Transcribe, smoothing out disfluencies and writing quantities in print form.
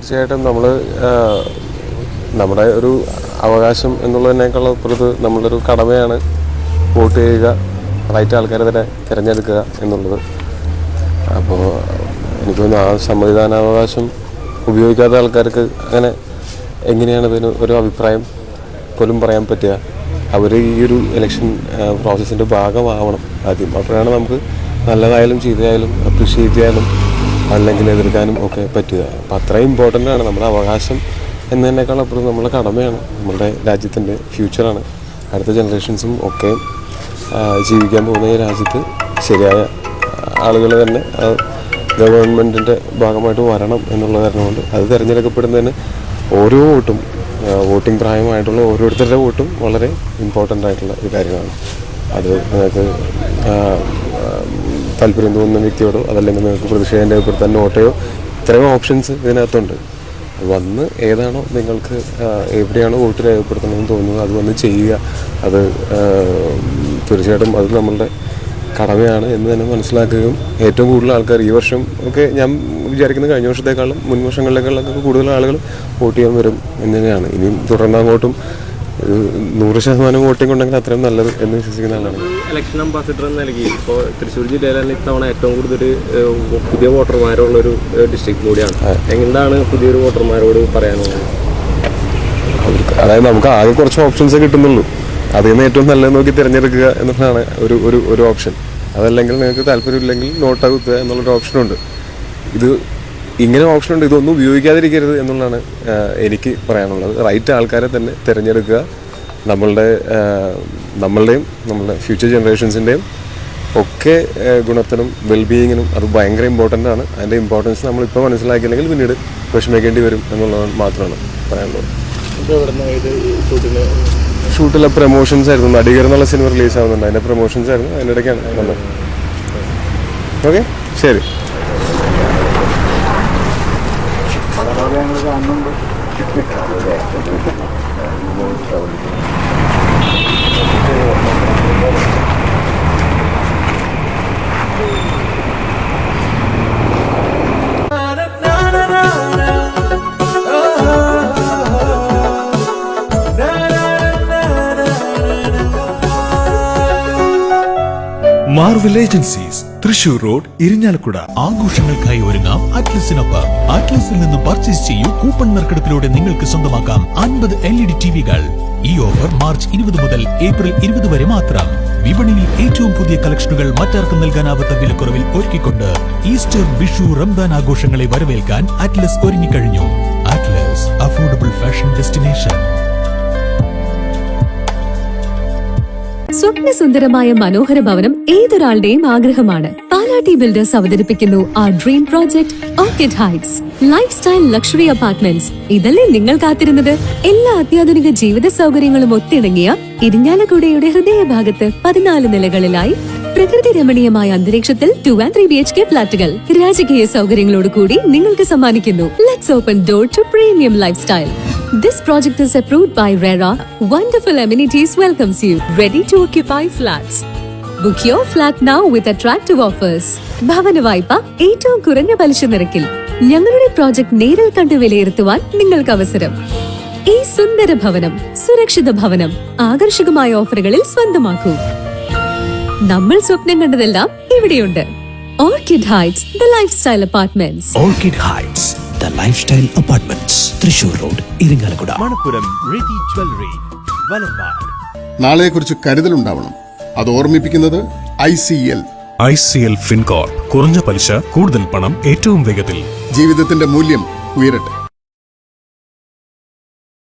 തീർച്ചയായിട്ടും നമ്മുടെ ഒരു അവകാശം എന്നുള്ളതിനേക്കാൾ അപ്പുറത്ത് നമ്മളൊരു കടമയാണ് വോട്ട് ചെയ്യുക, റൈറ്റ് ആൾക്കാരെ തന്നെ തിരഞ്ഞെടുക്കുക എന്നുള്ളത്. അപ്പോൾ എനിക്ക് തോന്നുന്നു ആ സമ്മതിദാനാവകാശം ഉപയോഗിക്കാത്ത ആൾക്കാർക്ക് അങ്ങനെ എങ്ങനെയാണ് ഇതിന് ഒരു അഭിപ്രായം പോലും പറയാൻ പറ്റുക? അവർ ഈ ഒരു ഇലക്ഷൻ പ്രോസസ്സിൻ്റെ ഭാഗമാവണം ആദ്യം. അപ്പോഴാണ് നമുക്ക് നല്ലതായാലും ചീത്തയായാലും അപ്രിഷ്യേറ്റ് ചെയ്യാനും അല്ലെങ്കിൽ എതിർക്കാനും ഒക്കെ പറ്റുക. അപ്പം അത്രയും ഇമ്പോർട്ടൻ്റ് ആണ് നമ്മുടെ അവകാശം എന്നതിനേക്കാൾ അപ്പുറം നമ്മളെ കടമയാണ്, നമ്മുടെ രാജ്യത്തിൻ്റെ ഫ്യൂച്ചറാണ്. അടുത്ത ജനറേഷൻസും ഒക്കെ ജീവിക്കാൻ പോകുന്ന ഈ രാജ്യത്ത് ശരിയായ ആളുകൾ തന്നെ ഗവൺമെൻറ്റിൻ്റെ ഭാഗമായിട്ട് വരണം എന്നുള്ള കാരണമുണ്ട്. അത് തിരഞ്ഞെടുക്കപ്പെടുന്നതിന് ഓരോ വോട്ടും, വോട്ടിംഗ് പ്രായമായിട്ടുള്ള ഓരോരുത്തരുടെ വോട്ടും വളരെ ഇമ്പോർട്ടൻ്റ് ആയിട്ടുള്ള ഒരു കാര്യമാണ്. അത് നിങ്ങൾക്ക് താല്പര്യം തോന്നുന്ന വ്യക്തിയോടോ അതല്ലെങ്കിൽ നിങ്ങൾക്ക് പ്രതിഷേധം രേഖപ്പെടുത്താൻ വോട്ടയോ ഇത്രയും ഓപ്ഷൻസ് ഇതിനകത്തുണ്ട്. വന്ന് ഏതാണോ നിങ്ങൾക്ക് എവിടെയാണോ വോട്ട് രേഖപ്പെടുത്തണമെന്ന് തോന്നുന്നത് അത് വന്ന് ചെയ്യുക. അത് തീർച്ചയായിട്ടും അത് നമ്മളുടെ കടമയാണ് എന്ന് തന്നെ മനസ്സിലാക്കുകയും ഏറ്റവും കൂടുതൽ ആൾക്കാർ ഈ വർഷം ഒക്കെ ഞാൻ വിചാരിക്കുന്നത് കഴിഞ്ഞ വർഷത്തേക്കാളും മുൻ വർഷങ്ങളിലേക്കാളൊക്കെ കൂടുതൽ ആളുകൾ വോട്ട് ചെയ്യാൻ വരും എന്ന് തന്നെയാണ്. ഇനിയും തുടർന്ന് അങ്ങോട്ടും 100% വോട്ടിംഗ് ഉണ്ടെങ്കിൽ അത്രയും നല്ലത് എന്ന് വിശ്വസിക്കുന്ന ആളാണ്. ഇലക്ഷൻ അംബാസിഡർ എന്ന നിലയ്ക്ക് ഇപ്പോൾ തൃശ്ശൂർ ജില്ലയിലാണ് ഇത്തവണ ഏറ്റവും കൂടുതൽ പുതിയ വോട്ടർമാരുള്ളൊരു ഡിസ്ട്രിക്ട് കൂടിയാണ്. എന്താണ് പുതിയൊരു വോട്ടർമാരോട് പറയാനുള്ളത്? അതായത് നമുക്ക് ആകെ കുറച്ച് ഓപ്ഷൻസേ കിട്ടുന്നുള്ളൂ. അതിൽ നിന്ന് ഏറ്റവും നല്ലത് നോക്കി തിരഞ്ഞെടുക്കുക എന്നുള്ളതാണ് ഒരു ഓപ്ഷൻ. അതല്ലെങ്കിൽ നിങ്ങൾക്ക് താല്പര്യമില്ലെങ്കിൽ നോട്ട് ആകുത്തുക എന്നുള്ളൊരു ഓപ്ഷനുണ്ട്. ഇത് ഇങ്ങനെ ഓപ്ഷനുണ്ട്, ഇതൊന്നും ഉപയോഗിക്കാതിരിക്കരുത് എന്നുള്ളതാണ് എനിക്ക് പറയാനുള്ളത്. റൈറ്റ് ആൾക്കാരെ തന്നെ തിരഞ്ഞെടുക്കുക. നമ്മളുടെയും നമ്മളുടെ ഫ്യൂച്ചർ ജനറേഷൻസിൻ്റെയും ഒക്കെ ഗുണത്തിനും വെൽബീയിങ്ങിനും അത് ഭയങ്കര ഇമ്പോർട്ടൻ്റ് ആണ്. അതിൻ്റെ ഇമ്പോർട്ടൻസ് നമ്മളിപ്പോൾ മനസ്സിലാക്കിയില്ലെങ്കിൽ പിന്നീട് വിഷമിക്കേണ്ടി വരും എന്നുള്ളത് മാത്രമാണ് പറയാനുള്ളത്. ഷൂട്ടിലെ പ്രൊമോഷൻസ് ആയിരുന്നു. നടികർ എന്നുള്ള സിനിമ റിലീസ് ആവുന്നുണ്ട്, അതിൻ്റെ പ്രൊമോഷൻസ് ആയിരുന്നു. അതിൻ്റെ ഇടയ്ക്കാണ് വന്നത്. ഓക്കെ, ശരി. Marvel agencies, Thrissur road, Irinjalakuda. ആഘോഷങ്ങൾക്കായി ഒരുങ്ങാം അറ്റ്ലസിനൊപ്പം. അറ്റ്ലസിൽ നിന്ന് പർച്ചേസ് ചെയ്യൂ. കൂപ്പൺ നറുക്കെടുപ്പിലൂടെ നിങ്ങൾക്ക് സ്വന്തമാക്കാം 50 LED ടിവികൾ. ഈ ഓഫർ മാർച്ച് 20 മുതൽ ഏപ്രിൽ 20 വരെ മാത്രം. വിപണിയിൽ ഏറ്റവും പുതിയ കളക്ഷനുകൾ മറ്റാർക്കും നൽകാനാവാത്ത വിലക്കുറവിൽ ഒരുക്കിക്കൊണ്ട് ഈസ്റ്റർ, വിഷു, റംദാൻ ആഘോഷങ്ങളെ വരവേൽക്കാൻ അറ്റ്ലസ് ഒരുങ്ങിക്കഴിഞ്ഞു. Atlas, affordable fashion destination. സ്വപ്നസുന്ദരമായ മനോഹര ഭവനം ഏതൊരാളുടെയും ആഗ്രഹമാണ്. പാലാട്ടി ബിൽഡേഴ്സ് അവതരിപ്പിക്കുന്നു ആ dream project Orchid Heights lifestyle luxury apartments. ഇതല്ലേ നിങ്ങൾ കാത്തിരുന്നത്? എല്ലാ അത്യാധുനിക ജീവിത സൗകര്യങ്ങളും ഒത്തിണങ്ങിയ ഇരിഞ്ഞാലക്കുടയുടെ ഹൃദയഭാഗത്ത് 14 നിലകളിലായി പ്രകൃതി രമണീയമായ അന്തരീക്ഷത്തിൽ 2 and 3 BHK ഫ്ളാറ്റുകൾ രാജകീയ സൗകര്യങ്ങളോട് കൂടി നിങ്ങൾക്ക് സമ്മാനിക്കുന്നു. Let's open door to premium lifestyle. This project is approved by RERA. Wonderful amenities welcomes you. Ready to occupy flats. Book your flat now with attractive offers. ഭവന വായ്പ ഏറ്റവും കുറഞ്ഞ പലിശ നിരക്കിൽ. ഞങ്ങളുടെ പ്രോജക്ട് നേരിൽ കണ്ട് വിലയിരുത്തുവാൻ നിങ്ങൾക്ക് അവസരം. ഈ സുന്ദര ഭവനം, സുരക്ഷിത ഭവനം ആകർഷകമായ ഓഫറുകളിൽ സ്വന്തമാക്കൂ. നമ്മൾ സ്വപ്നം കണ്ടതെല്ലാം ഇവിടെയുണ്ട്. Orchid Heights, the lifestyle apartments. Orchid Heights, the lifestyle apartments, Thrissur road, Irinjalakuda. Manappuram ready jewellery, Valapad. നാളെക്കുറിച്ച് കരുതലുണ്ടാവണം. അത് ഓർമ്മിപ്പിക്കുന്നത് ICL ഫിൻകോർപ്പ്. കുറഞ്ഞ പലിശ, കൂടുതൽ പണം, ഏറ്റവും വേഗത്തിൽ. ജീവിതത്തിന്റെ മൂല്യം ഉയരട്ടെ.